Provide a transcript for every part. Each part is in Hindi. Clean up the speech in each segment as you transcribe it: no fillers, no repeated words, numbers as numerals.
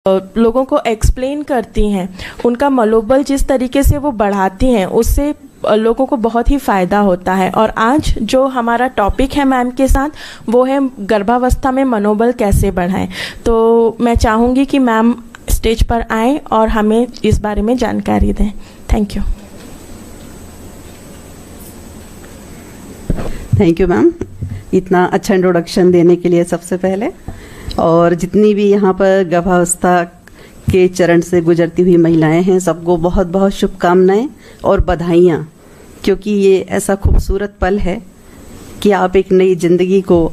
लोगों को एक्सप्लेन करती हैं, उनका मनोबल जिस तरीके से वो बढ़ाती हैं, उससे लोगों को बहुत ही फ़ायदा होता है। और आज जो हमारा टॉपिक है मैम के साथ, वो है गर्भावस्था में मनोबल कैसे बढ़ाएं। तो मैं चाहूँगी कि मैम स्टेज पर आएं और हमें इस बारे में जानकारी दें। Thank you. Thank you ma'am, इतना अच्छा इंट्रोडक्शन देने के लिए सबसे पहले। और जितनी भी यहाँ पर गर्भावस्था के चरण से गुजरती हुई महिलाएं हैं, सबको बहुत बहुत शुभकामनाएं और बधाइयाँ, क्योंकि ये ऐसा खूबसूरत पल है कि आप एक नई जिंदगी को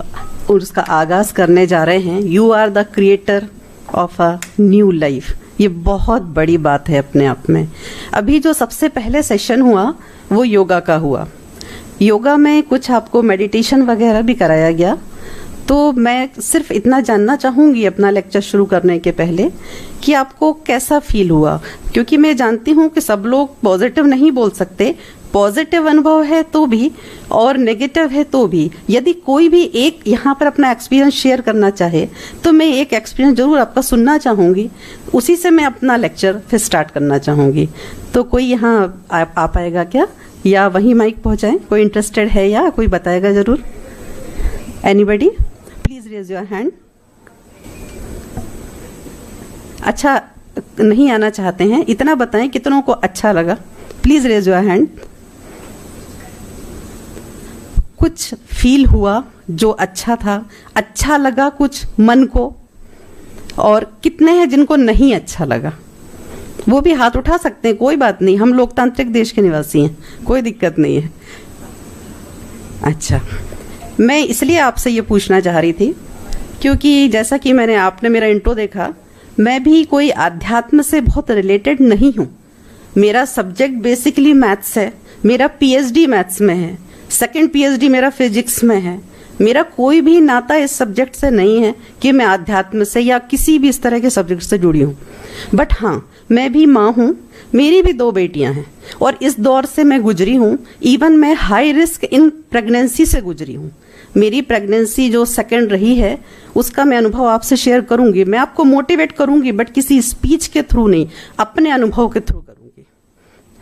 उसका आगाज़ करने जा रहे हैं। You are the creator of a new life. ये बहुत बड़ी बात है अपने आप में। अभी जो सबसे पहले सेशन हुआ वो योगा का हुआ। योगा में कुछ आपको मेडिटेशन वगैरह भी कराया गया। तो मैं सिर्फ इतना जानना चाहूँगी अपना लेक्चर शुरू करने के पहले कि आपको कैसा फील हुआ, क्योंकि मैं जानती हूँ कि सब लोग पॉजिटिव नहीं बोल सकते। पॉजिटिव अनुभव है तो भी और नेगेटिव है तो भी, यदि कोई भी एक यहाँ पर अपना एक्सपीरियंस शेयर करना चाहे तो मैं एक एक्सपीरियंस जरूर आपका सुनना चाहूँगी, उसी से मैं अपना लेक्चर फिर स्टार्ट करना चाहूँगी। तो कोई यहाँ आ पाएगा क्या, या वहीं माइक पहुँचाएं? कोई इंटरेस्टेड है या कोई बताएगा ज़रूर? Anybody please raise your hand. अच्छा, नहीं आना चाहते हैं, इतना बताएं कितनों को अच्छा लगा। Please raise your hand. कुछ फील हुआ जो अच्छा था, अच्छा लगा कुछ मन को, और कितने हैं जिनको नहीं अच्छा लगा? वो भी हाथ उठा सकते हैं, कोई बात नहीं, हम लोकतांत्रिक देश के निवासी हैं, कोई दिक्कत नहीं है। अच्छा, मैं इसलिए आपसे ये पूछना चाह रही थी क्योंकि जैसा कि आपने मेरा इंट्रो देखा, मैं भी कोई अध्यात्म से बहुत रिलेटेड नहीं हूँ। मेरा सब्जेक्ट बेसिकली मैथ्स है, मेरा पीएचडी मैथ्स में है, सेकंड पीएचडी मेरा फिजिक्स में है। मेरा कोई भी नाता इस सब्जेक्ट से नहीं है कि मैं अध्यात्म से या किसी भी इस तरह के सब्जेक्ट से जुड़ी हूँ। बट हाँ, मैं भी माँ हूँ, मेरी भी 2 बेटियां हैं और इस दौर से मैं गुजरी हूँ। इवन मैं हाई रिस्क इन प्रेगनेंसी से गुजरी हूँ। मेरी प्रेगनेंसी जो सेकंड रही है उसका मैं अनुभव आपसे शेयर करूंगी। मैं आपको मोटिवेट करूंगी, बट किसी स्पीच के थ्रू नहीं, अपने अनुभव के थ्रू करूंगी,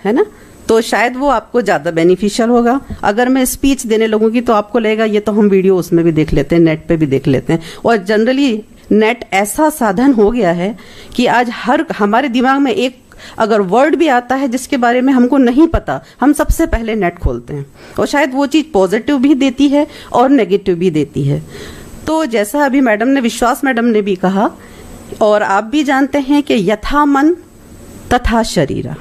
है ना? तो शायद वो आपको ज़्यादा बेनिफिशियल होगा। अगर मैं स्पीच देने लगूंगी तो आपको लगेगा ये तो हम वीडियो उसमें भी देख लेते हैं, नेट पे भी देख लेते हैं। और जनरली नेट ऐसा साधन हो गया है कि आज हमारे दिमाग में एक अगर वर्ड भी आता है जिसके बारे में हमको नहीं पता, हम सबसे पहले नेट खोलते हैं। और शायद वो चीज़ पॉजिटिव भी देती है और नेगेटिव भी देती है। तो जैसा अभी विश्वास मैडम ने भी कहा, और आप भी जानते हैं कि यथा मन तथा शरीरा,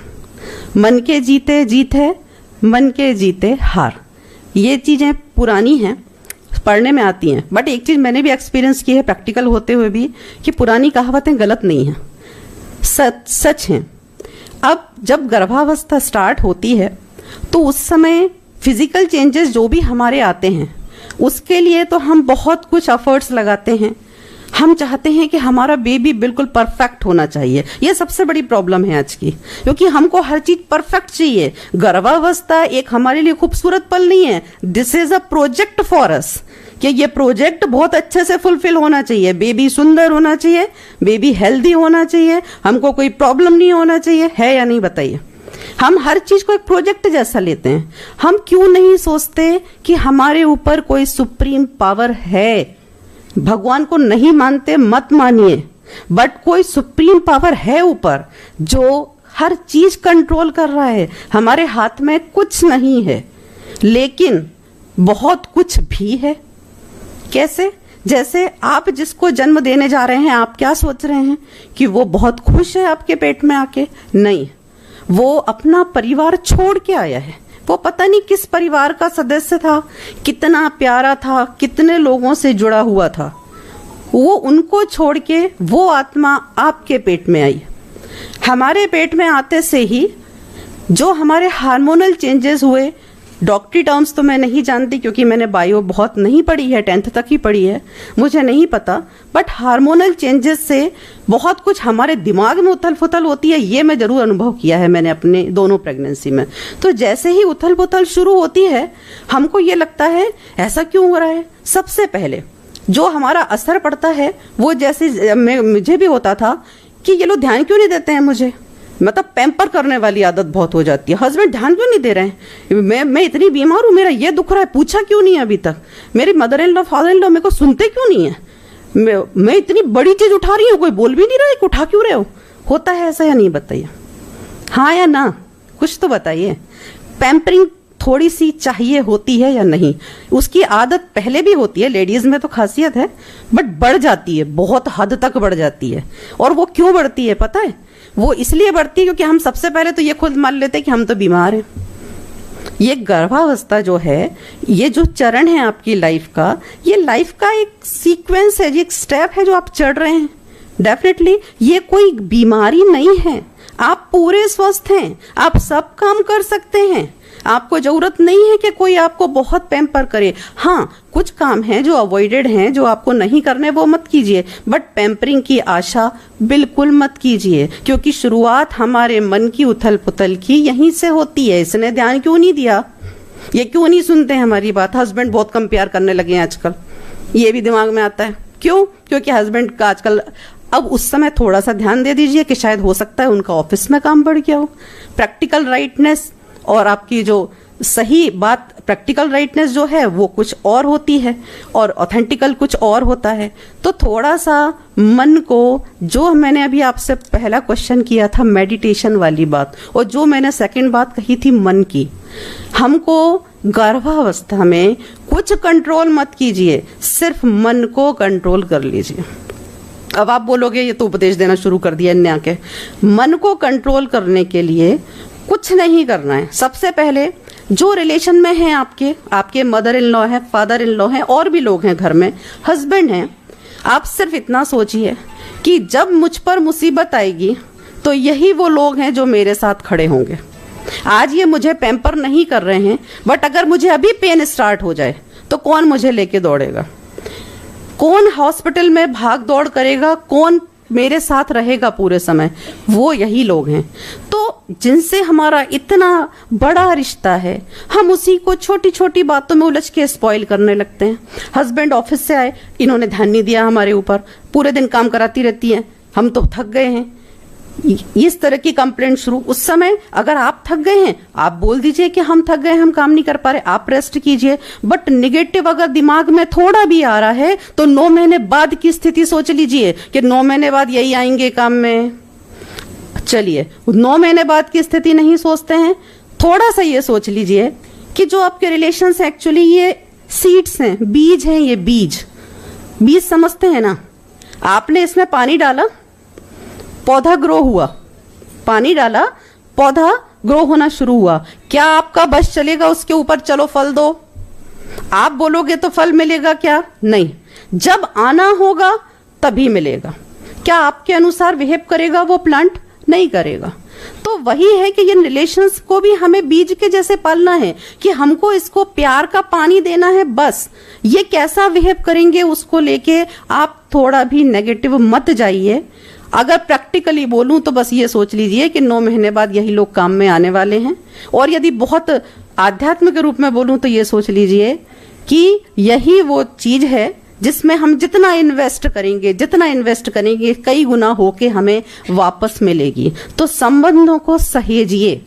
मन के जीते जीत है, मन के जीते हार। ये चीज़ें पुरानी हैं, पढ़ने में आती हैं, बट एक चीज़ मैंने भी एक्सपीरियंस की है प्रैक्टिकल होते हुए भी, कि पुरानी कहावतें गलत नहीं हैं, सच हैं। अब जब गर्भावस्था स्टार्ट होती है तो उस समय फिजिकल चेंजेस जो भी हमारे आते हैं उसके लिए तो हम बहुत कुछ एफर्ट्स लगाते हैं। हम चाहते हैं कि हमारा बेबी बिल्कुल परफेक्ट होना चाहिए। ये सबसे बड़ी प्रॉब्लम है आज की, क्योंकि हमको हर चीज परफेक्ट चाहिए। गर्भावस्था एक हमारे लिए खूबसूरत पल नहीं है, this is a project for us, कि ये प्रोजेक्ट बहुत अच्छे से फुलफिल होना चाहिए। बेबी सुंदर होना चाहिए, बेबी हेल्दी होना चाहिए, हमको कोई प्रॉब्लम नहीं होना चाहिए, है या नहीं बताइए? हम हर चीज को एक प्रोजेक्ट जैसा लेते हैं। हम क्यों नहीं सोचते कि हमारे ऊपर कोई सुप्रीम पावर है? भगवान को नहीं मानते मत मानिए, बट कोई सुप्रीम पावर है ऊपर जो हर चीज कंट्रोल कर रहा है। हमारे हाथ में कुछ नहीं है, लेकिन बहुत कुछ भी है। कैसे? जैसे आप जिसको जन्म देने जा रहे हैं, आप क्या सोच रहे हैं कि वो बहुत खुश है आपके पेट में आके? नहीं, वो अपना परिवार छोड़ के आया है। वो पता नहीं किस परिवार का सदस्य था, कितना प्यारा था, कितने लोगों से जुड़ा हुआ था। वो उनको छोड़ के वो आत्मा आपके पेट में आई। हमारे पेट में आते से ही जो हमारे हार्मोनल चेंजेस हुए, डॉक्टरी टर्म्स तो मैं नहीं जानती क्योंकि मैंने बायो बहुत नहीं पढ़ी है, 10th तक ही पढ़ी है, मुझे नहीं पता। बट हार्मोनल चेंजेस से बहुत कुछ हमारे दिमाग में उथल पुथल होती है, ये मैं जरूर अनुभव किया है मैंने अपने दोनों प्रेगनेंसी में। तो जैसे ही उथल पुथल शुरू होती है, हमको ये लगता है ऐसा क्यों हो रहा है। सबसे पहले जो हमारा असर पड़ता है वो जैसे मुझे भी होता था कि ये लोग ध्यान क्यों नहीं देते हैं मुझे, मतलब पैम्पर करने वाली आदत बहुत हो जाती है। हस्बैंड ध्यान क्यों नहीं दे रहे हैं, मैं इतनी बीमार हूँ, मेरा ये दुख रहा है, पूछा क्यों नहीं है अभी तक, मेरी mother in law father in law मेरे को सुनते क्यों नहीं है, मैं इतनी बड़ी चीज उठा रही हूँ, कोई बोल भी नहीं रहा है कि उठा क्यों रहे हो। होता है ऐसा या नहीं, बताइए हाँ या ना, कुछ तो बताइए। पैम्परिंग थोड़ी सी चाहिए होती है या नहीं, उसकी आदत पहले भी होती है, लेडीज में तो खासियत है, बट बढ़ जाती है, बहुत हद तक बढ़ जाती है। और वो क्यों बढ़ती है पता है, वो इसलिए बढ़ती है क्योंकि हम सबसे पहले तो ये खुद मान लेते हैं कि हम तो बीमार हैं। ये गर्भावस्था जो है, ये जो चरण है आपकी लाइफ का, ये लाइफ का एक सीक्वेंस है, ये एक स्टेप है जो आप चढ़ रहे हैं। डेफिनेटली ये कोई बीमारी नहीं है, आप पूरे स्वस्थ हैं, आप सब काम कर सकते हैं, आपको जरूरत नहीं है कि कोई आपको बहुत पैम्पर करे। हाँ, कुछ काम हैं जो अवॉइडेड हैं, जो आपको नहीं करने, वो मत कीजिए, बट पैम्परिंग की आशा बिल्कुल मत कीजिए, क्योंकि शुरुआत हमारे मन की उथल पुथल की यहीं से होती है। इसने ध्यान क्यों नहीं दिया, ये क्यों नहीं सुनते हमारी बात। हस्बैंड बहुत कम प्यार करने लगे हैं आजकल, ये भी दिमाग में आता है। क्यों? क्योंकि हस्बैंड का आजकल, अब उस समय थोड़ा सा ध्यान दे दीजिए कि शायद हो सकता है उनका ऑफिस में काम बढ़ गया हो। प्रैक्टिकल राइटनेस और आपकी जो सही बात, प्रैक्टिकल राइटनेस जो है वो कुछ और होती है और ऑथेंटिकल कुछ और होता है। तो थोड़ा सा मन को, जो मैंने अभी आपसे पहला क्वेश्चन किया था मेडिटेशन वाली बात, और जो मैंने सेकंड बात कही थी मन की, हमको गर्भावस्था में कुछ कंट्रोल मत कीजिए, सिर्फ मन को कंट्रोल कर लीजिए। अब आप बोलोगे ये तो उपदेश देना शुरू कर दिया इनने आके। मन को कंट्रोल करने के लिए कुछ नहीं करना है। सबसे पहले जो रिलेशन में हैं आपके मदर इन लॉ है, फादर इन लॉ है, और भी लोग हैं घर में, हस्बैंड हैं, आप सिर्फ इतना सोचिए कि जब मुझ पर मुसीबत आएगी तो यही वो लोग हैं जो मेरे साथ खड़े होंगे। आज ये मुझे पैम्पर नहीं कर रहे हैं, बट अगर मुझे अभी पेन स्टार्ट हो जाए तो कौन मुझे लेके दौड़ेगा, कौन हॉस्पिटल में भाग दौड़ करेगा, कौन मेरे साथ रहेगा पूरे समय, वो यही लोग हैं। तो जिनसे हमारा इतना बड़ा रिश्ता है, हम उसी को छोटी छोटी बातों में उलझ के स्पॉइल करने लगते हैं। हस्बैंड ऑफिस से आए, इन्होंने ध्यान नहीं दिया हमारे ऊपर, पूरे दिन काम कराती रहती हैं, हम तो थक गए हैं, इस तरह की कंप्लेंट शुरू। उस समय अगर आप थक गए हैं, आप बोल दीजिए कि हम थक गए, हम काम नहीं कर पा रहे, आप रेस्ट कीजिए। बट निगेटिव अगर दिमाग में थोड़ा भी आ रहा है तो 9 महीने बाद की स्थिति सोच लीजिए कि 9 महीने बाद यही आएंगे काम में। चलिए 9 महीने बाद की स्थिति नहीं सोचते हैं, थोड़ा सा ये सोच लीजिए कि जो आपके रिलेशन है एक्चुअली ये सीड्स हैं, बीज हैं, ये बीज समझते हैं ना। आपने इसमें पानी डाला, पौधा ग्रो हुआ, पानी डाला, पौधा ग्रो होना शुरू हुआ। क्या आपका बस चलेगा उसके ऊपर चलो फल दो, आप बोलोगे तो फल मिलेगा क्या? नहीं, जब आना होगा तभी मिलेगा। क्या आपके अनुसार बिहेव करेगा वो प्लांट? नहीं करेगा। तो वही है कि ये रिलेशंस को भी हमें बीज के जैसे पालना है कि हमको इसको प्यार का पानी देना है, बस। ये कैसा बिहेव करेंगे उसको लेके आप थोड़ा भी नेगेटिव मत जाइए। अगर प्रैक्टिकली बोलूं तो बस ये सोच लीजिए कि 9 महीने बाद यही लोग काम में आने वाले हैं। और यदि बहुत आध्यात्म के रूप में बोलूं तो ये सोच लीजिए कि यही वो चीज है जिसमें हम जितना इन्वेस्ट करेंगे कई गुना होके हमें वापस मिलेगी। तो संबंधों को सहेजिए,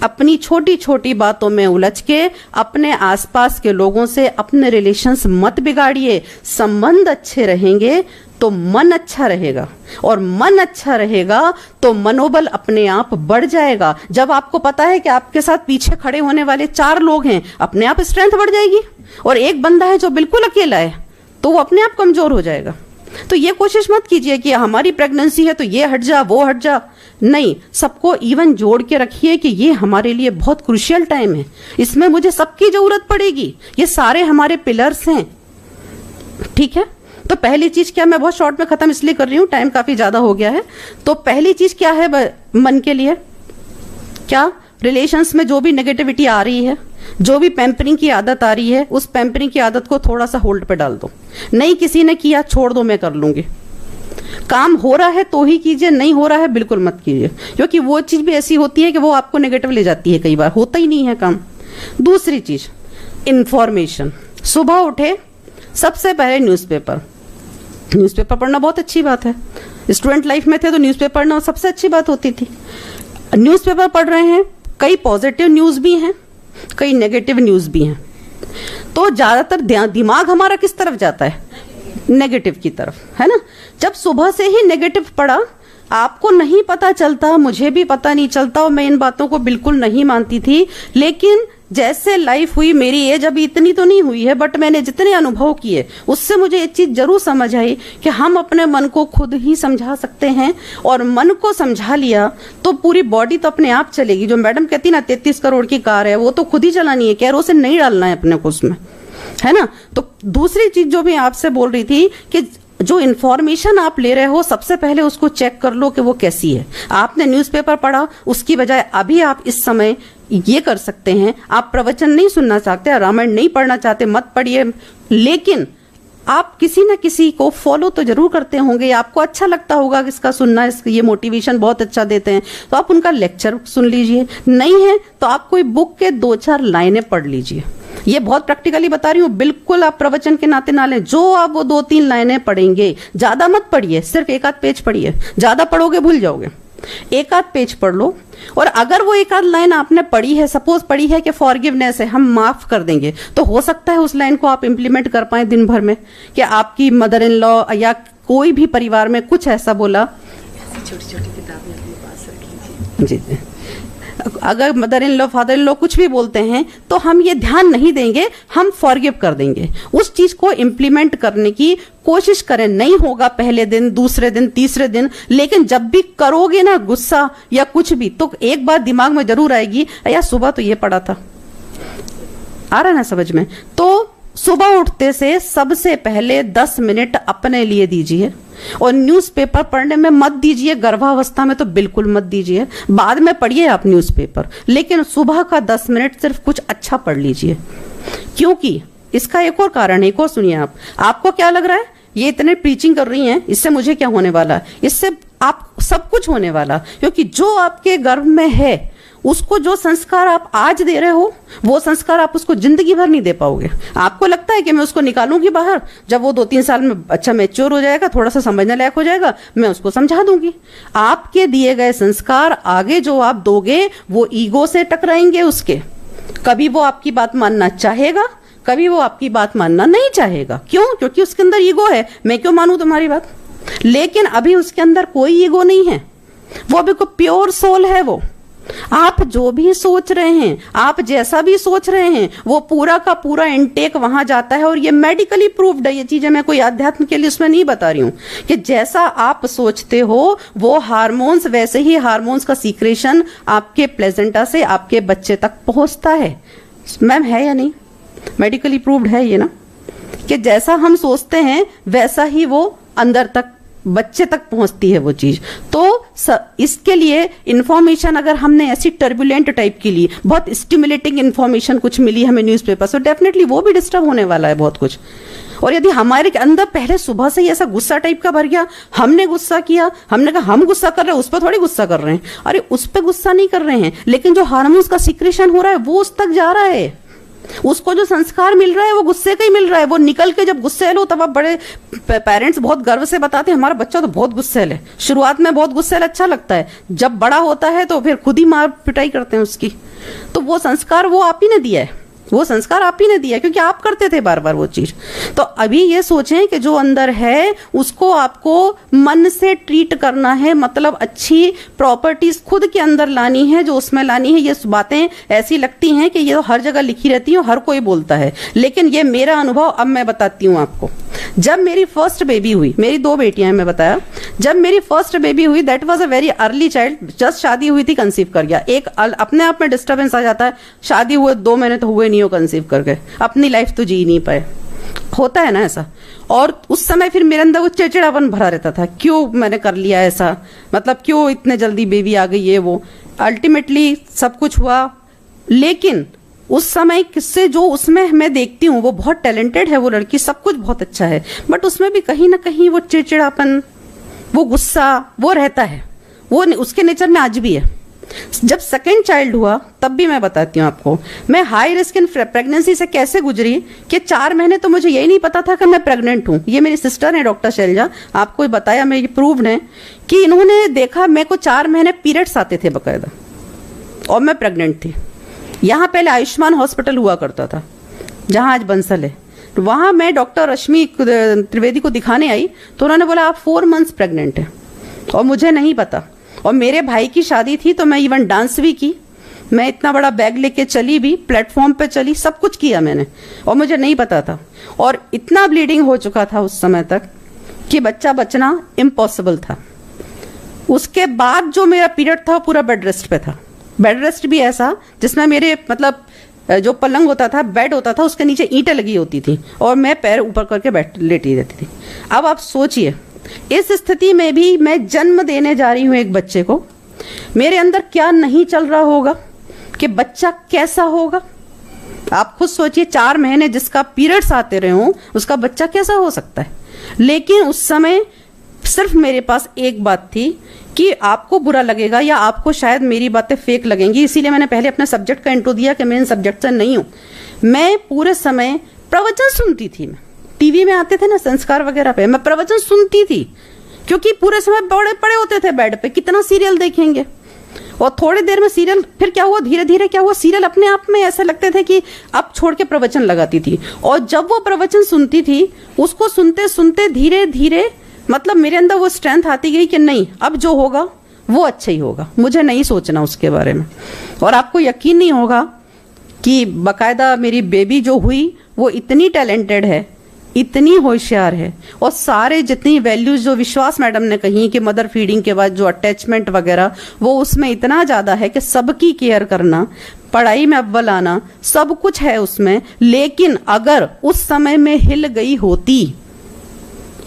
अपनी छोटी छोटी बातों में उलझ के अपने आसपास के लोगों से अपने रिलेशंस मत बिगाड़िए। संबंध अच्छे रहेंगे तो मन अच्छा रहेगा, और मन अच्छा रहेगा तो मनोबल अपने आप बढ़ जाएगा। जब आपको पता है कि आपके साथ पीछे खड़े होने वाले 4 लोग हैं, अपने आप स्ट्रेंथ बढ़ जाएगी। और एक बंदा है जो बिल्कुल अकेला है तो वो अपने आप कमजोर हो जाएगा। तो ये कोशिश मत कीजिए कि हमारी प्रेगनेंसी है तो ये हट जा वो हट जा, नहीं, सबको इवन जोड़ के रखिए कि ये हमारे लिए बहुत क्रूशियल टाइम है, इसमें मुझे सबकी जरूरत पड़ेगी, ये सारे हमारे पिलर्स हैं। ठीक है, तो पहली चीज क्या, मैं बहुत शॉर्ट में खत्म इसलिए कर रही हूँ, टाइम काफी ज्यादा हो गया है। तो पहली चीज क्या है मन के लिए, क्या रिलेशंस में जो भी नेगेटिविटी आ रही है, जो भी पैम्परिंग की आदत आ रही है, उस पैम्परिंग की आदत को थोड़ा सा होल्ड पे डाल दो। नहीं किसी ने किया, छोड़ दो, मैं कर लूंगी। काम हो रहा है तो ही कीजिए, नहीं हो रहा है बिल्कुल मत कीजिए, क्योंकि वो चीज भी ऐसी होती है कि वो आपको नेगेटिव ले जाती है, कई बार होता ही नहीं है काम। दूसरी चीज, इंफॉर्मेशन। सुबह उठे सबसे पहले न्यूज़पेपर पढ़ना बहुत अच्छी बात है, स्टूडेंट लाइफ में थे तो न्यूज़पेपर पढ़ना सबसे अच्छी बात होती थी। न्यूज़पेपर पढ़ रहे हैं, कई पॉजिटिव न्यूज़ भी हैं, कई नेगेटिव न्यूज़ भी हैं, तो ज़्यादातर दिमाग हमारा किस तरफ जाता है? नेगेटिव की तरफ, है ना। जब सुबह से ही नेगेटिव पढ़ा, आपको नहीं पता चलता, मुझे भी पता नहीं चलता और मैं इन बातों को बिल्कुल नहीं मानती थी, लेकिन जैसे लाइफ हुई, मेरी एज अभी इतनी तो नहीं हुई है, बट मैंने जितने अनुभव किए उससे मुझे एक चीज जरूर समझ आई कि हम अपने मन को खुद ही समझा सकते हैं, और मन को समझा लिया तो पूरी बॉडी तो अपने आप चलेगी। जो मैडम कहती ना 33 करोड़ की कार है, वो तो खुद ही चलानी है, केरोसिन नहीं डालना है अपने को उसमें, है ना। तो दूसरी चीज जो मैं आपसे बोल रही थी कि जो इन्फॉर्मेशन आप ले रहे हो, सबसे पहले उसको चेक कर लो कि वो कैसी है। आपने न्यूज़पेपर पढ़ा, उसकी बजाय अभी आप इस समय ये कर सकते हैं, आप प्रवचन नहीं सुनना चाहते, रामायण नहीं पढ़ना चाहते, मत पढ़िए, लेकिन आप किसी न किसी को फॉलो तो जरूर करते होंगे, आपको अच्छा लगता होगा कि इसका सुनना, ये मोटिवेशन बहुत अच्छा देते हैं, तो आप उनका लेक्चर सुन लीजिए। नहीं है तो आप कोई बुक के 2-4 लाइनें पढ़ लीजिए। ये बहुत प्रैक्टिकली बता रही हूँ, बिल्कुल आप प्रवचन के नाते ना लें। जो आप वो 2-3 लाइनें पढ़ेंगे, ज्यादा मत पढ़िए, सिर्फ 1-8 पेज पढ़िए, ज्यादा पढ़ोगे भूल जाओगे। 1-8 पेज पढ़ लो, और अगर वो 1-8 लाइन आपने पढ़ी है, सपोज पढ़ी है कि फॉरगिवनेस है, हम माफ कर देंगे, तो हो सकता है उस लाइन को आप इंप्लीमेंट कर पाए दिन भर में, कि आपकी मदर इन लॉ या कोई भी परिवार में कुछ ऐसा बोला। छोटी छोटी किताबें अपने पास रख लीजिए जी। अगर mother in law, father in law कुछ भी बोलते हैं तो हम ये ध्यान नहीं देंगे, हम फॉरगिव कर देंगे। उस चीज को इंप्लीमेंट करने की कोशिश करें। नहीं होगा पहले दिन, दूसरे दिन, तीसरे दिन, लेकिन जब भी करोगे ना गुस्सा या कुछ भी, तो एक बात दिमाग में जरूर आएगी, यार सुबह तो ये पढ़ा था। आ रहा ना समझ में? तो सुबह उठते से सबसे पहले 10 मिनट अपने लिए दीजिए, और न्यूज़पेपर पढ़ने में मत दीजिए, गर्भावस्था में तो बिल्कुल मत दीजिए, बाद में पढ़िए आप न्यूज़पेपर, लेकिन सुबह का 10 मिनट सिर्फ कुछ अच्छा पढ़ लीजिए। क्योंकि इसका एक और कारण है, एक और सुनिए आप। आपको क्या लग रहा है, ये इतने प्रीचिंग कर रही हैं, इससे मुझे क्या होने वाला है? इससे आप सब कुछ होने वाला, क्योंकि जो आपके गर्भ में है उसको जो संस्कार आप आज दे रहे हो, वो संस्कार आप उसको जिंदगी भर नहीं दे पाओगे। आपको लगता है कि मैं उसको निकालूंगी बाहर, जब वो 2-3 साल में अच्छा मैच्योर हो जाएगा, थोड़ा सा समझने लायक हो जाएगा, मैं उसको समझा दूंगी। आपके दिए गए संस्कार आगे जो आप दोगे, वो ईगो से टकराएंगे उसके। कभी वो आपकी बात मानना चाहेगा, कभी वो आपकी बात मानना नहीं चाहेगा। क्यों? क्योंकि उसके अंदर ईगो है, मैं क्यों मानूं तुम्हारी बात। लेकिन अभी उसके अंदर कोई ईगो नहीं है, वो अभी को प्योर सोल है। वो आप जो भी सोच रहे हैं, आप जैसा भी सोच रहे हैं, वो पूरा का पूरा इनटेक वहां जाता है। और ये मेडिकली प्रूव्ड है, ये चीजें मैं कोई अध्यात्म के लिए इसमें नहीं बता रही हूं, कि जैसा आप सोचते हो वो हार्मोन्स, वैसे ही हार्मोन्स का सीक्रेशन आपके प्लेजेंटा से आपके बच्चे तक पहुंचता है। मैम है या नहीं? मेडिकली प्रूव्ड है ये ना, कि जैसा हम सोचते हैं वैसा ही वो अंदर तक बच्चे तक पहुंचती है वो चीज। तो इसके लिए इंफॉर्मेशन अगर हमने ऐसी टर्बुलेंट टाइप की ली, बहुत स्टिमुलेटिंग इंफॉर्मेशन कुछ मिली हमें न्यूज़पेपर से, डेफिनेटली वो भी डिस्टर्ब होने वाला है बहुत कुछ। और यदि हमारे अंदर पहले सुबह से ही ऐसा गुस्सा टाइप का भर गया, हमने गुस्सा किया, हमने कहा हम गुस्सा कर रहे हैं, उस पर थोड़ी गुस्सा कर रहे हैं, अरे उस पर गुस्सा नहीं कर रहे हैं, लेकिन जो हार्मोन्स का सीक्रेशन हो रहा है वो उस तक जा रहा है। उसको जो संस्कार मिल रहा है वो गुस्से का ही मिल रहा है। वो निकल के जब गुस्सेल हो, तब आप बड़े पेरेंट्स बहुत गर्व से बताते हैं हमारा बच्चा तो बहुत गुस्सेल है। शुरुआत में बहुत गुस्सेल अच्छा लगता है, जब बड़ा होता है तो फिर खुद ही मार पिटाई करते हैं उसकी। तो वो संस्कार वो आप ही ने दिया है, वो संस्कार आप ही ने दिया, क्योंकि आप करते थे बार बार वो चीज। तो अभी ये सोचें कि जो अंदर है उसको आपको मन से ट्रीट करना है, मतलब अच्छी प्रॉपर्टीज खुद के अंदर लानी है, जो उसमें लानी है। ये बातें ऐसी लगती हैं कि ये तो हर जगह लिखी रहती है, हर कोई बोलता है, लेकिन ये मेरा अनुभव अब मैं बताती हूँ आपको। जब मेरी फर्स्ट बेबी हुई, मेरी 2 बेटियां हैं, मैं बताया, जब मेरी फर्स्ट बेबी हुई, that was a very early child, just शादी हुई थी, कंसीव कर गया। एक अपने आप में डिस्टर्बेंस आ जाता है, शादी हुए 2 महीने तो हुए नहीं हो कंसीव करके, अपनी लाइफ तो जी नहीं पाए, होता है ना ऐसा। और उस समय फिर मेरे अंदर वो चिड़चिड़ापन भरा रहता था, क्यों मैंने कर लिया ऐसा, मतलब क्यों इतने जल्दी बेबी आ गई है। वो अल्टीमेटली सब कुछ हुआ, लेकिन उस समय किससे जो उसमें मैं देखती हूँ, वो बहुत टैलेंटेड है वो लड़की, सब कुछ बहुत अच्छा है, बट उसमें भी कहीं ना कहीं वो चिड़चिड़ापन, वो गुस्सा वो रहता है, वो उसके नेचर में आज भी है। जब सेकेंड चाइल्ड हुआ तब भी मैं बताती हूँ आपको, मैं हाई रिस्क इन प्रेगनेंसी से कैसे गुजरी कि 4 महीने तो मुझे यही नहीं पता था कि मैं प्रेग्नेंट हूँ। ये मेरी सिस्टर है डॉक्टर शैलजा, आपको बताया, मैं ये प्रूव्ड है कि इन्होंने देखा मेरे को 4 महीने पीरियड्स आते थे बकायदा और मैं प्रेग्नेंट थी। यहाँ पहले आयुष्मान हॉस्पिटल हुआ करता था जहाँ आज बंसल है, वहाँ मैं डॉक्टर रश्मि त्रिवेदी को दिखाने आई तो उन्होंने बोला आप 4 मंथ्स प्रेग्नेंट हैं, और मुझे नहीं पता। और मेरे भाई की शादी थी तो मैं इवन डांस भी की, मैं इतना बड़ा बैग लेके चली भी, प्लेटफॉर्म पे चली, सब कुछ किया मैंने, और मुझे नहीं पता था। और इतना ब्लीडिंग हो चुका था उस समय तक कि बच्चा बचना इम्पॉसिबल था। उसके बाद जो मेरा पीरियड था पूरा बेड रेस्ट पे था, बेड रेस्ट भी ऐसा जिसमें मेरे मतलब जो पलंग होता था, बेड होता था, उसके नीचे ईंटें लगी होती थी और मैं पैर ऊपर करके बैठ लेटी रहती थी। अब आप सोचिए इस स्थिति में भी मैं जन्म देने जा रही हूं एक बच्चे को, मेरे अंदर क्या नहीं चल रहा होगा कि बच्चा कैसा होगा। आप खुद सोचिए, 4 महीने जिसका पीरियड्स आते रहे हों उसका बच्चा कैसा हो सकता है। लेकिन उस समय सिर्फ मेरे पास एक बात थी कि आपको बुरा लगेगा या आपको शायद मेरी बातें फेक लगेंगी, इसीलिए मैंने पहले अपने सब्जेक्ट का इंट्रो दिया कि मैं इन सब्जेक्ट से नहीं हूं। मैं पूरे समय प्रवचन सुनती थी, मैं टीवी में आते थे ना संस्कार वगैरह पे, मैं प्रवचन सुनती थी क्योंकि पूरे समय बड़े पड़े होते थे बेड पे, कितना सीरियल देखेंगे। और थोड़ी देर में सीरियल, फिर क्या हुआ, धीरे धीरे क्या हुआ, सीरियल अपने आप में ऐसे लगते थे कि अब छोड़ के प्रवचन लगाती थी। और जब वो प्रवचन सुनती थी उसको सुनते सुनते धीरे धीरे मतलब मेरे अंदर वो स्ट्रेंथ आती गई कि नहीं, अब जो होगा वो अच्छा ही होगा, मुझे नहीं सोचना उसके बारे में। और आपको यकीन नहीं होगा कि बकायदा मेरी बेबी जो हुई वो इतनी टैलेंटेड है, इतनी होशियार है, और सारे जितनी वैल्यूज जो विश्वास मैडम ने कही कि मदर फीडिंग के बाद जो अटैचमेंट वगैरह वो उसमें इतना ज्यादा है कि सबकी केयर करना, पढ़ाई में अव्वल आना, सब कुछ है उसमें। लेकिन अगर उस समय में हिल गई होती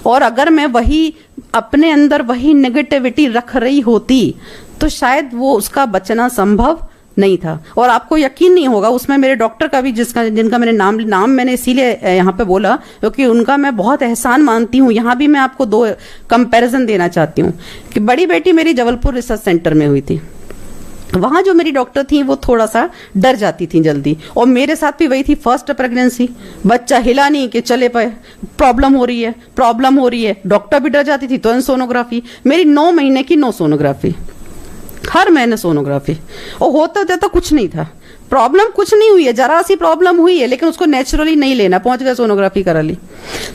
और अगर मैं वही अपने अंदर वही नेगेटिविटी रख रही होती तो शायद वो उसका बचना संभव नहीं था। और आपको यकीन नहीं होगा, उसमें मेरे डॉक्टर का भी जिनका मैंने नाम मैंने इसीलिए यहाँ पे बोला क्योंकि उनका मैं बहुत एहसान मानती हूँ। यहाँ भी मैं आपको 2 कंपैरिजन देना चाहती हूँ कि बड़ी बेटी मेरी जबलपुर रिसर्च सेंटर में हुई थी, वहां जो मेरी डॉक्टर थी वो थोड़ा सा डर जाती थी जल्दी, और मेरे साथ भी वही थी, फर्स्ट प्रेगनेंसी, बच्चा हिला नहीं कि चले पाए, प्रॉब्लम हो रही है, डॉक्टर भी डर जाती थी। तो सोनोग्राफी मेरी 9 महीने की 9 सोनोग्राफी, हर महीने सोनोग्राफी, और होता जाता कुछ नहीं था, प्रॉब्लम कुछ नहीं हुई है, जरा सी प्रॉब्लम हुई है लेकिन उसको नेचुरली नहीं लेना, पहुंच गए सोनोग्राफी करा ली।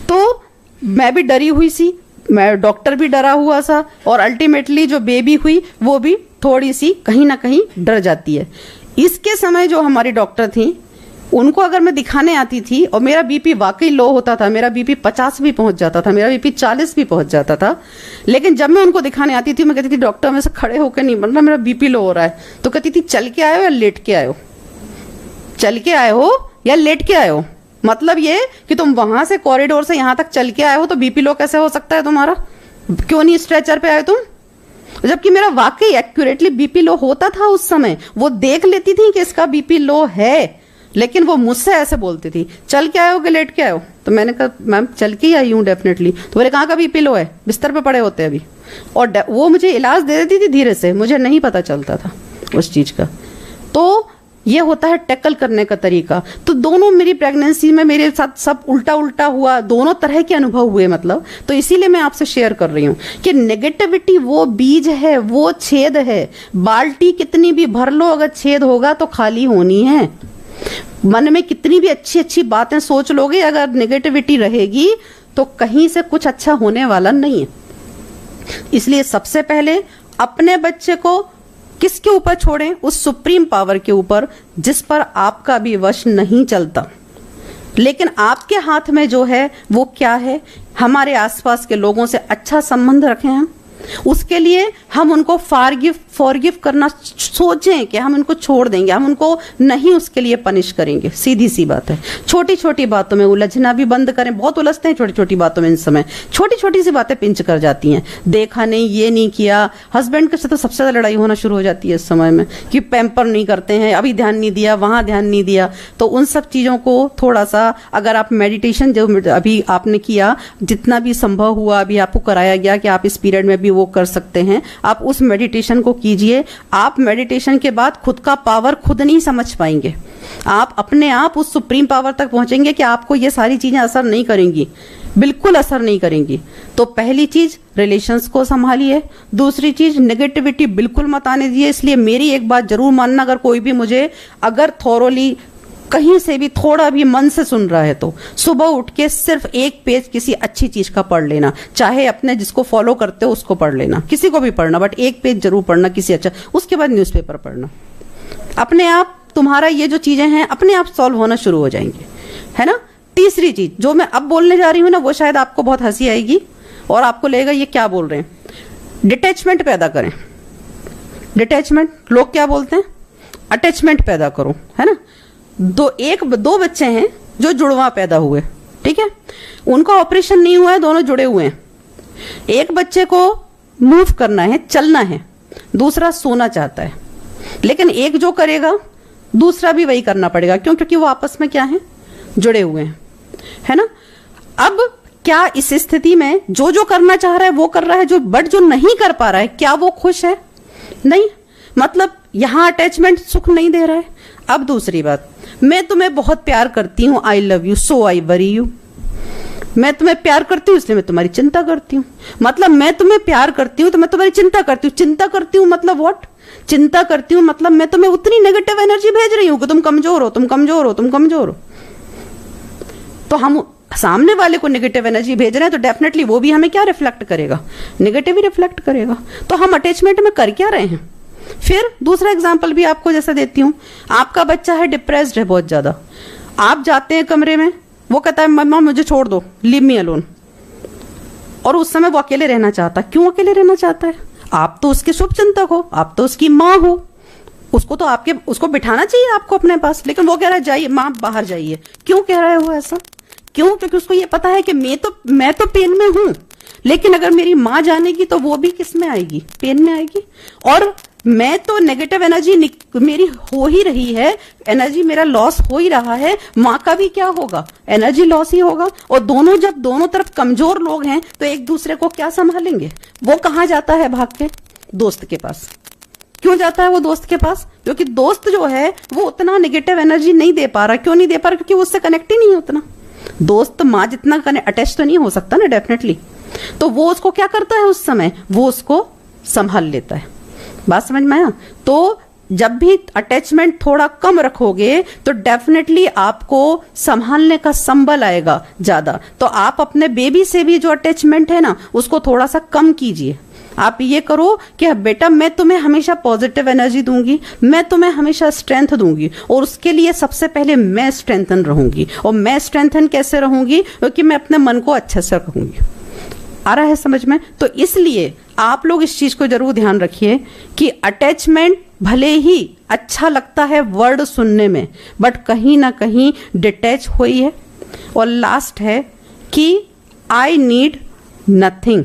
तो मैं भी डरी हुई सी, मैं डॉक्टर भी डरा हुआ था, और अल्टीमेटली जो बेबी हुई वो भी थोड़ी सी कहीं ना कहीं डर जाती है। इसके समय जो हमारी डॉक्टर थी उनको अगर मैं दिखाने आती थी और मेरा बीपी वाकई लो होता था, मेरा बीपी 50 भी पहुंच जाता था, मेरा बीपी 40 भी पहुंच जाता था, लेकिन जब मैं उनको दिखाने आती थी मैं कहती थी डॉक्टर मेरे से खड़े होकर नहीं बन रहा, मेरा बीपी लो हो रहा है। तो कहती थी चल के आए हो या लेट के आए हो, चल के आए हो या लेट के आए हो, मतलब ये कि तुम वहां से कॉरिडोर से यहां तक चल के आए हो तो बीपी लो कैसे हो सकता है तुम्हारा, क्यों नहीं स्ट्रेचर पे आए तुम। जबकि मेरा वाकई एक्यूरेटली बीपी लो होता था उस समय, वो देख लेती थी कि इसका बीपी लो है, लेकिन वो मुझसे ऐसे बोलती थी चल के आए हो कि लेट के आए हो। तो मैंने कहा मैम चल के ही आई हूँ डेफिनेटली। तो बोले कहाँ का बीपी लो है, बिस्तर पे पड़े होते अभी, और वो मुझे इलाज दे देती थी धीरे से, मुझे नहीं पता चलता था उस चीज का। तो ये होता है टैकल करने का तरीका। तो दोनों मेरी प्रेगनेंसी में मेरे साथ सब उल्टा उल्टा हुआ, दोनों तरह के अनुभव हुए मतलब। तो इसीलिए मैं आपसे शेयर कर रही हूँ कि नेगेटिविटी वो बीज है, वो छेद है, बाल्टी कितनी भी भर लो अगर छेद होगा तो खाली होनी है। मन में कितनी भी अच्छी अच्छी बातें सोच लोगे, अगर नेगेटिविटी रहेगी तो कहीं से कुछ अच्छा होने वाला नहीं है। इसलिए सबसे पहले अपने बच्चे को किसके ऊपर छोड़ें, उस सुप्रीम पावर के ऊपर जिस पर आपका भी वश नहीं चलता। लेकिन आपके हाथ में जो है वो क्या है, हमारे आसपास के लोगों से अच्छा संबंध रखें हम, उसके लिए हम उनको फॉरगिव करना सोचें कि हम उनको छोड़ देंगे, हम उनको नहीं उसके लिए पनिश करेंगे। सीधी सी बात है, छोटी छोटी बातों में उलझना भी बंद करें। बहुत उलझते हैं छोटी छोटी बातों में, इस समय छोटी छोटी सी बातें पिंच कर जाती हैं, देखा नहीं, ये नहीं किया। हस्बैंड के साथ तो सबसे ज्यादा लड़ाई होना शुरू हो जाती है इस समय में कि पैम्पर नहीं करते हैं, अभी ध्यान नहीं दिया, वहां ध्यान नहीं दिया। तो उन सब चीजों को थोड़ा सा अगर आप मेडिटेशन जो अभी आपने किया, जितना भी संभव हुआ अभी आपको कराया गया कि आप इस पीरियड में भी वो कर सकते हैं, आप उस मेडिटेशन को कीजिए। आप मेडिटेशन के बाद खुद का पावर खुद नहीं समझ पाएंगे, आप अपने आप उस सुप्रीम पावर तक पहुंचेंगे कि आपको ये सारी चीजें असर नहीं करेंगी, बिल्कुल असर नहीं करेंगी। तो पहली चीज रिलेशंस को संभालिए, दूसरी चीज नेगेटिविटी बिल्कुल मत आने दीजिए। इसलिए मेरी एक बात जरूर मानना, अगर कोई भी मुझे अगर थोरोली कहीं से भी थोड़ा भी मन से सुन रहा है तो सुबह उठ के सिर्फ एक पेज किसी अच्छी चीज का पढ़ लेना, चाहे अपने जिसको फॉलो करते हो उसको पढ़ लेना, किसी को भी पढ़ना, बट एक पेज जरूर पढ़ना किसी अच्छा, उसके बाद न्यूज़पेपर पढ़ना। अपने आप तुम्हारा ये जो चीजें हैं अपने आप सॉल्व होना शुरू हो जाएंगे, है ना। तीसरी चीज जो मैं अब बोलने जा रही हूं ना, वो शायद आपको बहुत हंसी आएगी और आपको लगेगा ये क्या बोल रहे हैं। डिटैचमेंट पैदा करें। डिटैचमेंट, लोग क्या बोलते हैं, अटैचमेंट पैदा करो, है ना। दो बच्चे हैं जो जुड़वा पैदा हुए, ठीक है, उनका ऑपरेशन नहीं हुआ है, दोनों जुड़े हुए हैं। एक बच्चे को मूव करना है, चलना है, दूसरा सोना चाहता है, लेकिन एक जो करेगा दूसरा भी वही करना पड़ेगा, क्यों, क्योंकि वो आपस में क्या है, जुड़े हुए हैं, है ना। अब क्या इस स्थिति में जो करना चाह रहा है वो कर रहा है, जो नहीं कर पा रहा है, क्या वो खुश है, नहीं, मतलब यहां अटैचमेंट सुख नहीं दे रहा है। अब दूसरी बात, मैं तुम्हें बहुत प्यार करती हूं, I love you so I worry you, मैं तुम्हें प्यार करती हूँ इसलिए मैं तुम्हारी चिंता करती हूँ, मतलब मैं तुम्हें प्यार करती हूँ तो मैं तुम्हारी चिंता करती हूँ। चिंता करती हूँ मतलब व्हाट, चिंता करती हूँ मतलब मैं तुम्हें उतनी नेगेटिव एनर्जी भेज रही हूँ कि तुम कमजोर हो, तुम कमजोर हो, तुम कमजोर हो। तो हम सामने वाले को नेगेटिव एनर्जी भेज रहे हैं तो डेफिनेटली वो भी हमें क्या रिफ्लेक्ट करेगा, नेगेटिव ही रिफ्लेक्ट करेगा। तो हम अटैचमेंट में कर क्या रहे हैं। फिर दूसरा एग्जांपल भी आपको जैसा देती हूँ, आपका बच्चा है डिप्रेस्ड है बहुत ज्यादा, आप जाते हैं कमरे में, वो कहता है मम्मा मुझे छोड़ दो, लीव मी अलोन, और उस समय वो अकेले रहना चाहता है। क्यों अकेले रहना चाहता है, आप तो उसके शुभ चिंतक हो, आप तो उसकी माँ हो, उसको तो उसको बिठाना चाहिए आपको अपने पास, लेकिन वो कह रहा है जाइए माँ बाहर जाइए। क्यों कह रहा है वो ऐसा, क्यों, क्योंकि उसको ये पता है कि मैं तो पेन में हूं, लेकिन अगर मेरी माँ जानेगी तो वो भी किस में आएगी, पेन में आएगी, और मैं तो नेगेटिव एनर्जी मेरी हो ही रही है, एनर्जी मेरा लॉस हो ही रहा है, माँ का भी क्या होगा, एनर्जी लॉस ही होगा। और जब दोनों तरफ कमजोर लोग हैं तो एक दूसरे को क्या संभालेंगे। वो कहाँ जाता है भाग के, दोस्त के पास। क्यों जाता है वो दोस्त के पास, क्योंकि दोस्त जो है वो उतना नेगेटिव एनर्जी नहीं दे पा रहा। क्यों नहीं दे पा रहा, क्योंकि वो उससे कनेक्ट ही नहीं है उतना। दोस्त माँ जितना अटैच तो नहीं हो सकता ना, डेफिनेटली। तो वो उसको क्या करता है, उस समय वो उसको संभाल लेता है। बात समझ में आया। तो जब भी अटैचमेंट थोड़ा कम रखोगे तो डेफिनेटली आपको संभालने का संबल आएगा ज्यादा। तो आप अपने बेबी से भी जो अटैचमेंट है ना उसको थोड़ा सा कम कीजिए। आप ये करो कि बेटा मैं तुम्हें हमेशा पॉजिटिव एनर्जी दूंगी, मैं तुम्हें हमेशा स्ट्रेंथ दूंगी, और उसके लिए सबसे पहले मैं स्ट्रेंथन रहूंगी। और मैं स्ट्रेंथन कैसे रहूंगी, क्योंकि मैं अपने मन को अच्छे से रखूंगी। आ रहा है समझ में। तो इसलिए आप लोग इस चीज को जरूर ध्यान रखिए कि अटैचमेंट भले ही अच्छा लगता है वर्ड सुनने में, बट कहीं ना कहीं डिटैच हुई है। और लास्ट है कि आई नीड नथिंग,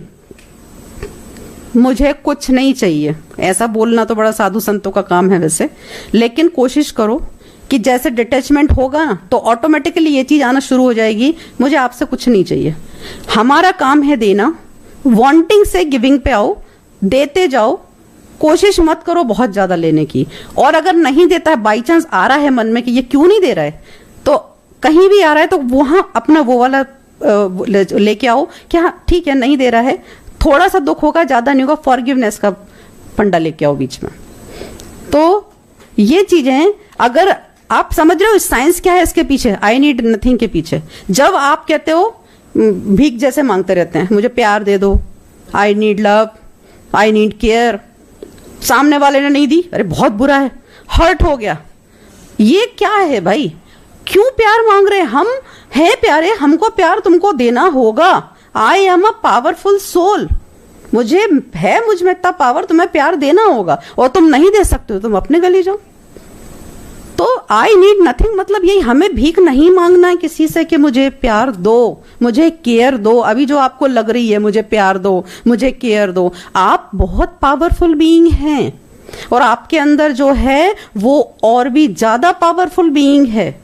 मुझे कुछ नहीं चाहिए। ऐसा बोलना तो बड़ा साधु संतों का काम है वैसे, लेकिन कोशिश करो कि जैसे डिटैचमेंट होगा ना तो ऑटोमेटिकली ये चीज आना शुरू हो जाएगी, मुझे आपसे कुछ नहीं चाहिए। हमारा काम है देना, वांटिंग से गिविंग पे आओ, देते जाओ, कोशिश मत करो बहुत ज्यादा लेने की। और अगर नहीं देता है, बाई चांस आ रहा है मन में कि ये क्यों नहीं दे रहा है, तो कहीं भी आ रहा है तो वहां अपना वो वाला लेके आओ कि हाँ ठीक है नहीं दे रहा है, थोड़ा सा दुख होगा, ज्यादा नहीं होगा, फॉरगिवनेस का फंडा लेके आओ बीच में। तो ये चीजें अगर आप समझ रहे हो, साइंस क्या है इसके पीछे, आई नीड नथिंग के पीछे। जब आप कहते हो, भीख जैसे मांगते रहते हैं, मुझे प्यार दे दो, I need love, I need care, सामने वाले ने नहीं दी, अरे बहुत बुरा है, हर्ट हो गया। ये क्या है भाई, क्यों प्यार मांग रहे हैं, हम हैं प्यारे, हमको प्यार तुमको देना होगा। I am a powerful soul, मुझ में इतना पावर, तुम्हें प्यार देना होगा, और तुम नहीं दे सकते हो तुम अपने गली जाओ। तो आई नीड नथिंग मतलब यही, हमें भीख नहीं मांगना है किसी से कि मुझे प्यार दो, मुझे केयर दो। अभी जो आपको लग रही है मुझे प्यार दो, मुझे केयर दो, आप बहुत पावरफुल बीइंग हैं, और आपके अंदर जो है वो और भी ज्यादा पावरफुल बीइंग है।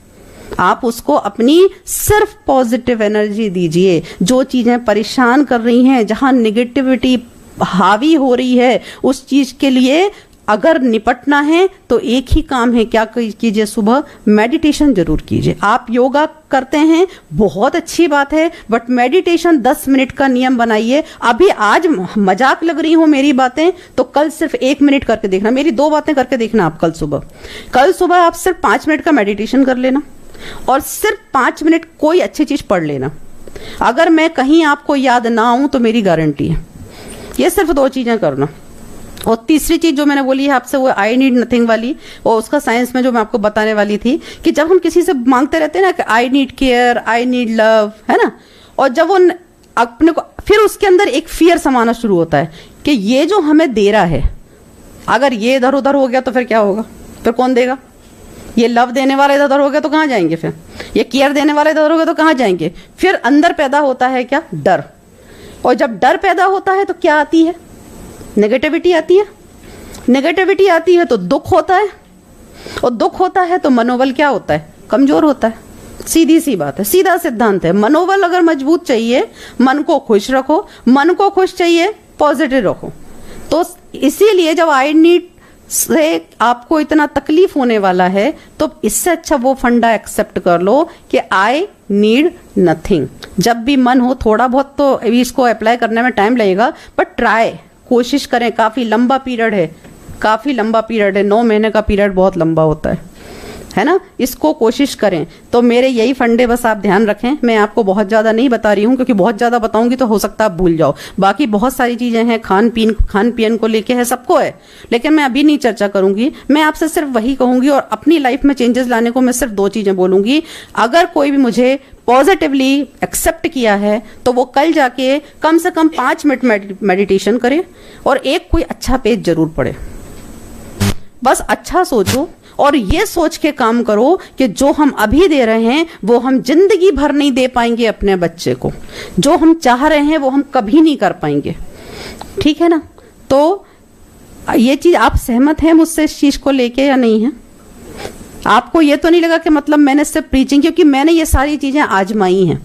आप उसको अपनी सिर्फ पॉजिटिव एनर्जी दीजिए। जो चीजें परेशान कर रही हैं, जहां निगेटिविटी हावी हो रही है, उस चीज के लिए अगर निपटना है तो एक ही काम है, क्या कीजिए, सुबह मेडिटेशन जरूर कीजिए। आप योगा करते हैं, बहुत अच्छी बात है, बट मेडिटेशन 10 मिनट का नियम बनाइए। अभी आज मजाक लग रही हो मेरी बातें, तो कल सिर्फ 1 मिनट करके देखना, मेरी 2 बातें करके देखना आप। कल सुबह आप सिर्फ 5 मिनट का मेडिटेशन कर लेना और सिर्फ 5 मिनट कोई अच्छी चीज पढ़ लेना। अगर मैं कहीं आपको याद ना आऊं तो मेरी गारंटी है, ये सिर्फ 2 चीजें करना। और तीसरी चीज जो मैंने बोली है आपसे, वो आई नीड नथिंग वाली, और उसका साइंस में जो मैं आपको बताने वाली थी कि जब हम किसी से मांगते रहते हैं ना कि I need care, I need love, है ना, और जब वो अपने को, फिर उसके अंदर एक फियर समाना शुरू होता है कि ये जो हमें दे रहा है, अगर ये इधर उधर हो गया तो फिर क्या होगा, फिर कौन देगा? ये लव देने वाला इधर उधर हो गया तो कहाँ जाएंगे? फिर ये केयर देने वाला इधर हो गया तो कहाँ जाएंगे? फिर अंदर पैदा होता है क्या? डर। और जब डर पैदा होता है तो क्या आती है? नेगेटिविटी आती है। नेगेटिविटी आती है तो दुख होता है, और दुख होता है तो मनोबल क्या होता है? कमजोर होता है। सीधी सी बात है, सीधा सिद्धांत है। मनोबल अगर मजबूत चाहिए, मन को खुश रखो, मन को खुश चाहिए, पॉजिटिव रखो। तो इसीलिए जब आई नीड से आपको इतना तकलीफ होने वाला है, तो इससे अच्छा वो फंडा एक्सेप्ट कर लो कि आई नीड नथिंग। जब भी मन हो, थोड़ा बहुत तो इसको अप्लाई करने में टाइम लगेगा, बट ट्राई, कोशिश करें। काफी लंबा पीरियड है, काफी लंबा पीरियड है, 9 महीने का पीरियड बहुत लंबा होता है ना। इसको कोशिश करें। तो मेरे यही फंडे बस आप ध्यान रखें। मैं आपको बहुत ज्यादा नहीं बता रही हूँ, क्योंकि बहुत ज्यादा बताऊंगी तो हो सकता है आप भूल जाओ। बाकी बहुत सारी चीजें हैं, खान पीन को लेके है, सबको है, लेकिन मैं अभी नहीं चर्चा करूंगी। मैं आपसे सिर्फ वही कहूंगी, और अपनी लाइफ में चेंजेस लाने को मैं सिर्फ 2 चीजें बोलूंगी। अगर कोई भी मुझे पॉजिटिवली एक्सेप्ट किया है तो वो कल जाके कम से कम 5 मिनट मेडिटेशन करे और एक कोई अच्छा पेज जरूर पढ़े। बस अच्छा सोचो और ये सोच के काम करो कि जो हम अभी दे रहे हैं वो हम जिंदगी भर नहीं दे पाएंगे अपने बच्चे को। जो हम चाह रहे हैं वो हम कभी नहीं कर पाएंगे, ठीक है ना। तो ये चीज आप सहमत हैं मुझसे इस चीज को लेके या नहीं है? आपको ये तो नहीं लगा कि मतलब मैंने सिर्फ प्रीचिंग, क्योंकि मैंने ये सारी चीजें आजमाई हैं,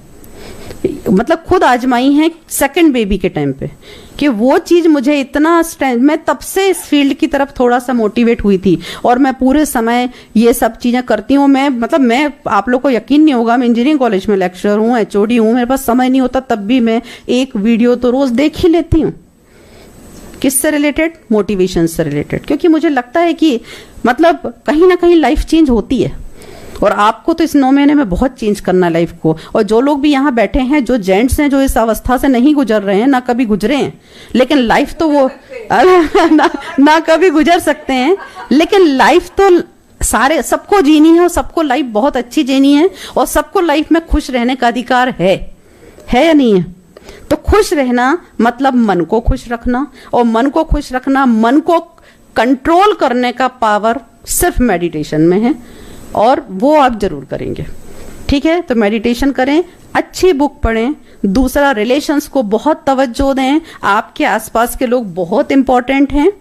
मतलब खुद आजमाई हैं सेकंड बेबी के टाइम पे, कि वो चीज मुझे इतना मैं तब से इस फील्ड की तरफ थोड़ा सा मोटिवेट हुई थी, और मैं पूरे समय ये सब चीजें करती हूँ। मैं आप लोग को यकीन नहीं होगा, मैं इंजीनियरिंग कॉलेज में लेक्चरर हूँ, एचओडी हूँ, मेरे पास समय नहीं होता, तब भी मैं एक वीडियो तो रोज देख ही लेती हूँ। किससे रिलेटेड? मोटिवेशन से रिलेटेड, क्योंकि मुझे लगता है कि मतलब कहीं ना कहीं लाइफ चेंज होती है, और आपको तो इस 9 महीने में बहुत चेंज करना है लाइफ को। और जो लोग भी यहाँ बैठे हैं, जो जेंट्स हैं, जो इस अवस्था से नहीं गुजर रहे हैं, ना कभी गुजरे हैं, लेकिन लाइफ तो वो ना कभी गुजर सकते हैं, लेकिन लाइफ तो सारे सबको जीनी है, और सबको लाइफ बहुत अच्छी जीनी है, और सबको लाइफ में खुश रहने का अधिकार है या नहीं है? तो खुश रहना मतलब मन को खुश रखना, और मन को खुश रखना, मन को कंट्रोल करने का पावर सिर्फ मेडिटेशन में है, और वो आप जरूर करेंगे, ठीक है। तो मेडिटेशन करें, अच्छी बुक पढ़ें, दूसरा रिलेशंस को बहुत तवज्जो दें, आपके आसपास के लोग बहुत इंपॉर्टेंट हैं,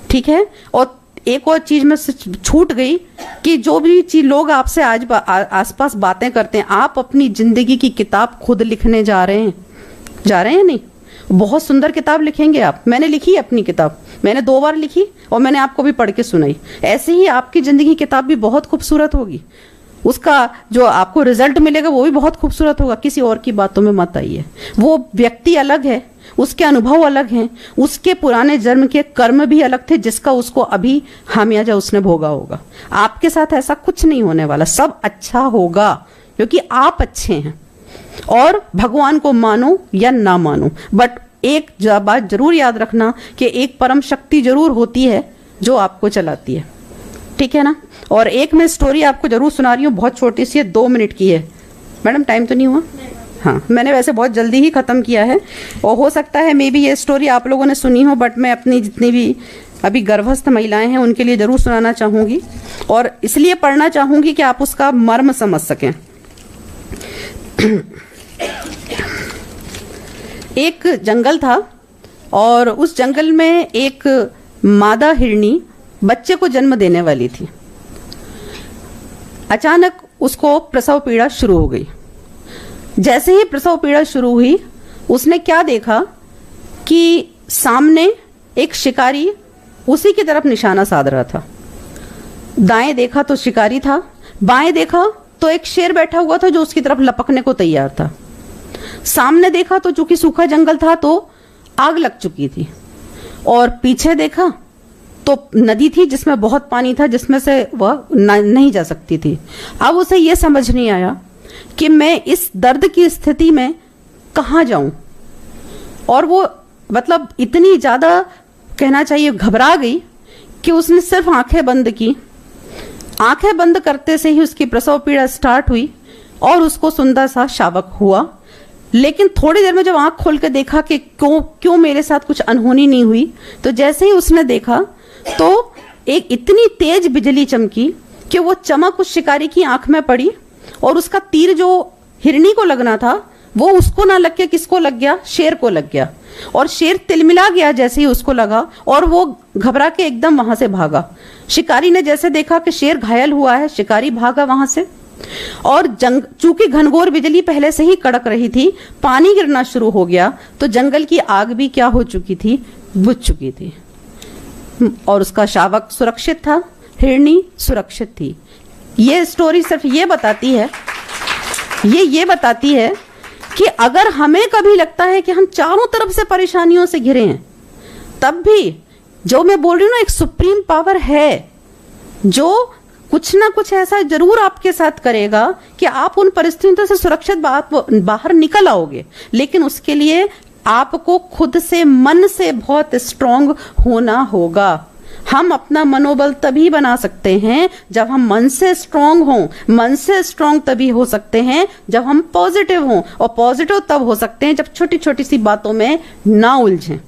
ठीक है। और एक और चीज में छूट गई कि जो भी चीज लोग आपसे आज आसपास बातें करते हैं, आप अपनी जिंदगी की किताब खुद लिखने जा रहे हैं या नहीं? बहुत सुंदर किताब लिखेंगे आप। मैंने लिखी अपनी किताब, मैंने 2 बार लिखी, और मैंने आपको भी पढ़ के सुनाई। ऐसे ही आपकी जिंदगी की किताब भी बहुत खूबसूरत होगी, उसका जो आपको रिजल्ट मिलेगा वो भी बहुत खूबसूरत होगा। किसी और की बातों में मत आइए। वो व्यक्ति अलग है, उसके अनुभव अलग हैं, उसके पुराने जन्म के कर्म भी अलग थे, जिसका उसको अभी खामियाजा उसने भोगा होगा। आपके साथ ऐसा कुछ नहीं होने वाला, सब अच्छा होगा, क्योंकि आप अच्छे हैं। और भगवान को मानो या ना मानो, बट एक बात जरूर याद रखना कि एक परम शक्ति जरूर होती है जो आपको चलाती है, ठीक है ना। और एक मैं स्टोरी आपको जरूर सुना रही हूँ, बहुत छोटी सी है, 2 मिनट की है। मैडम टाइम तो नहीं हुआ? हाँ, मैंने वैसे बहुत जल्दी ही खत्म किया है, और हो सकता है मे बी ये स्टोरी आप लोगों ने सुनी हो, बट मैं अपनी जितनी भी अभी गर्भस्थ महिलाएं हैं उनके लिए जरूर सुनाना चाहूंगी, और इसलिए पढ़ना चाहूंगी कि आप उसका मर्म समझ सकें। एक जंगल था, और उस जंगल में एक मादा हिरनी बच्चे को जन्म देने वाली थी। अचानक उसको प्रसव पीड़ा शुरू हो गई। जैसे ही प्रसव पीड़ा शुरू हुई, उसने क्या देखा कि सामने एक शिकारी उसी की तरफ निशाना साध रहा था। दाएं देखा तो शिकारी था, बाएं देखा तो एक शेर बैठा हुआ था जो उसकी तरफ लपकने को तैयार था। सामने देखा तो चूंकि सूखा जंगल था तो आग लग चुकी थी, और पीछे देखा तो नदी थी जिसमें बहुत पानी था, जिसमें से वह नहीं जा सकती थी। अब उसे यह समझ नहीं आया कि मैं इस दर्द की स्थिति में कहाँ जाऊं, और वो मतलब इतनी ज्यादा कहना चाहिए घबरा गई कि उसने सिर्फ आंखें बंद की। आंखें बंद करते से ही उसकी प्रसव पीड़ा स्टार्ट हुई और उसको सुंदर सा शावक हुआ। लेकिन थोड़ी देर में जब आंख खोल के देखा कि क्यों मेरे साथ कुछ अनहोनी नहीं हुई, तो जैसे ही उसने देखा तो एक इतनी तेज बिजली चमकी कि वो चमक उस शिकारी की आंख में पड़ी, और उसका तीर जो हिरनी को लगना था वो उसको ना लग के किसको लग गया, शेर को लग गया। और शेर तिलमिला गया जैसे ही उसको लगा, और वो घबरा के एकदम वहां से भागा। शिकारी ने जैसे देखा कि शेर घायल हुआ है, शिकारी भागा वहां से। और चूंकि घनघोर बिजली पहले से ही कड़क रही थी, पानी गिरना शुरू हो गया, तो जंगल की आग भी क्या हो चुकी थी, बुझ चुकी थी, और उसका शावक सुरक्षित था, हिरनी सुरक्षित थी। ये स्टोरी सिर्फ ये बताती है कि अगर हमें कभी लगता है कि हम चारों तरफ से परेशानियों से घिरे हैं, तब भी जो मैं बोल रही हूं ना, एक सुप्रीम पावर है जो कुछ ना कुछ ऐसा जरूर आपके साथ करेगा कि आप उन परिस्थितियों से सुरक्षित बाहर निकल आओगे। लेकिन उसके लिए आपको खुद से, मन से बहुत स्ट्रांग होना होगा। हम अपना मनोबल तभी बना सकते हैं जब हम मन से स्ट्रांग हों। मन से स्ट्रांग तभी हो सकते हैं जब हम पॉजिटिव हों, और पॉजिटिव तब हो सकते हैं जब छोटी छोटी सी बातों में ना उलझें।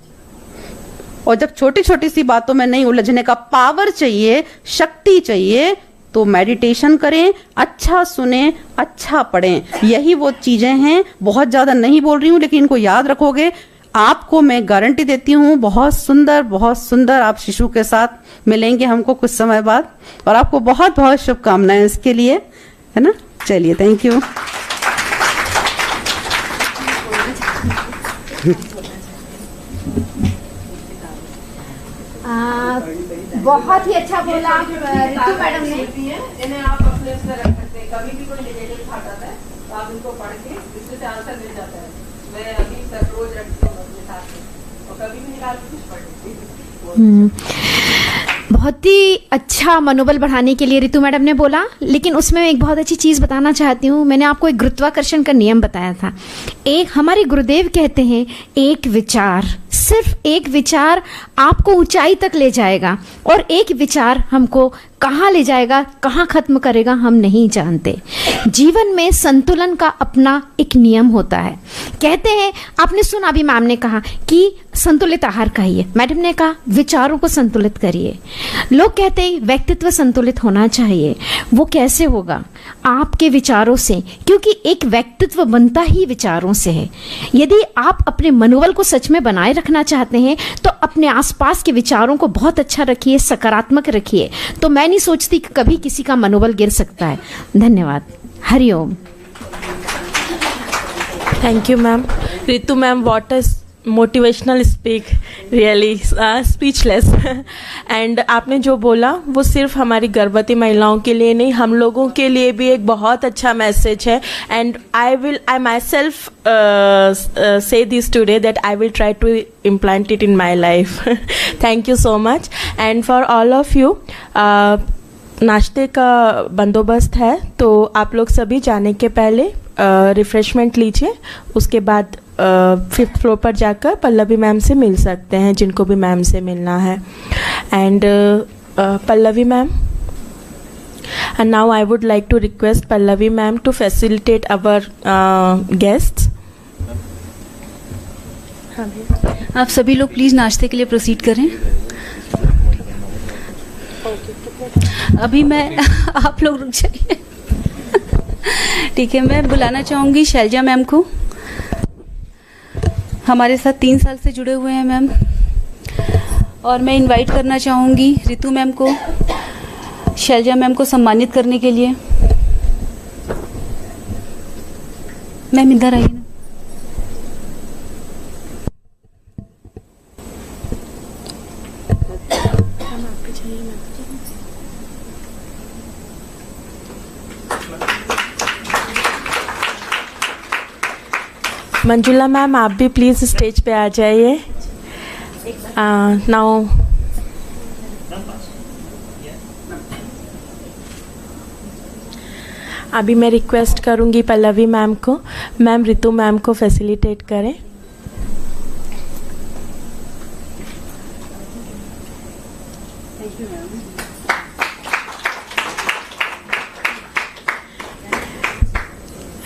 और जब छोटी छोटी सी बातों में नहीं उलझने का पावर चाहिए, शक्ति चाहिए, तो मेडिटेशन करें, अच्छा सुने, अच्छा पढ़ें। यही वो चीजें हैं। बहुत ज्यादा नहीं बोल रही हूं, लेकिन इनको याद रखोगे, आपको मैं गारंटी देती हूँ बहुत सुंदर आप शिशु के साथ मिलेंगे हमको कुछ समय बाद। और आपको बहुत बहुत शुभकामनाएं इसके लिए, है ना। चलिए, थैंक यू। बहुत ही अच्छा बोला रितु मैडम ने। इन्हें आप अपने उसमें रख सकते हैं, कभी भी कोई नेगेटिव थॉट आता है तो आप इनको पढ़ के इससे आंसर मिल जाता है। मैं अभी तक रोज रखती हूँ अपने साथ में, और कभी भी निकाल के कुछ पढ़ लेती हूँ। बहुत ही अच्छा मनोबल बढ़ाने के लिए रितु मैडम ने बोला, लेकिन उसमें एक बहुत अच्छी चीज़ बताना चाहती हूँ। मैंने आपको एक गुरुत्वाकर्षण का नियम बताया था। एक हमारे गुरुदेव कहते हैं, एक विचार, सिर्फ एक विचार आपको ऊंचाई तक ले जाएगा, और एक विचार हमको कहाँ ले जाएगा, कहाँ खत्म करेगा, हम नहीं जानते। जीवन में संतुलन का अपना एक नियम होता है। कहते हैं, आपने सुना, अभी मैम ने कहा कि संतुलित आहार खाइए, मैडम ने कहा विचारों को संतुलित करिए। लोग कहते हैं व्यक्तित्व संतुलित होना चाहिए। वो कैसे होगा? आपके विचारों से, क्योंकि एक व्यक्तित्व बनता ही विचारों से है। यदि आप अपने मनोबल को सच में बनाए रखना चाहते हैं तो अपने आसपास के विचारों को बहुत अच्छा रखिए, सकारात्मक रखिए, तो मैं नहीं सोचती कि कभी किसी का मनोबल गिर सकता है। धन्यवाद। Hariom. Thank you ma'am. Ritu ma'am, what is motivational speak, really speechless. And आपने जो बोला वो सिर्फ हमारी गर्भवती महिलाओं के लिए नहीं, हम लोगों के लिए भी एक बहुत अच्छा मैसेज है। And I my self say this today that I will try to implant it in my life. Thank you so much. And for all of you, नाश्ते का बंदोबस्त है, तो आप लोग सभी जाने के पहले रिफ्रेशमेंट लीजिए। उसके बाद 5th फ्लोर पर जाकर पल्लवी मैम से मिल सकते हैं, जिनको भी मैम से मिलना है। And Pallavi ma'am, and now I would like to request Pallavi ma'am to facilitate our guests. आप सभी लोग प्लीज़ नाश्ते के लिए प्रोसीड करें। अभी मैं आप लोग रुक जाइए। ठीक है, मैं बुलाना चाहूँगी शैलजा मैम को। हमारे साथ 3 साल से जुड़े हुए हैं मैम। और मैं इनवाइट करना चाहूँगी रितु मैम को, शैलजा मैम को सम्मानित करने के लिए। मैम इधर आइए ना। मंजुला मैम, आप भी प्लीज स्टेज पे आ जाइए नाउ। अभी मैं रिक्वेस्ट करूंगी पल्लवी मैम को, मैम रितु मैम को फैसिलिटेट करें।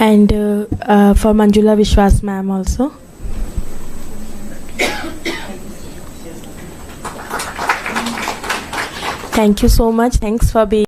And for Manjula Vishwas ma'am also. Thank you so much. Thanks for being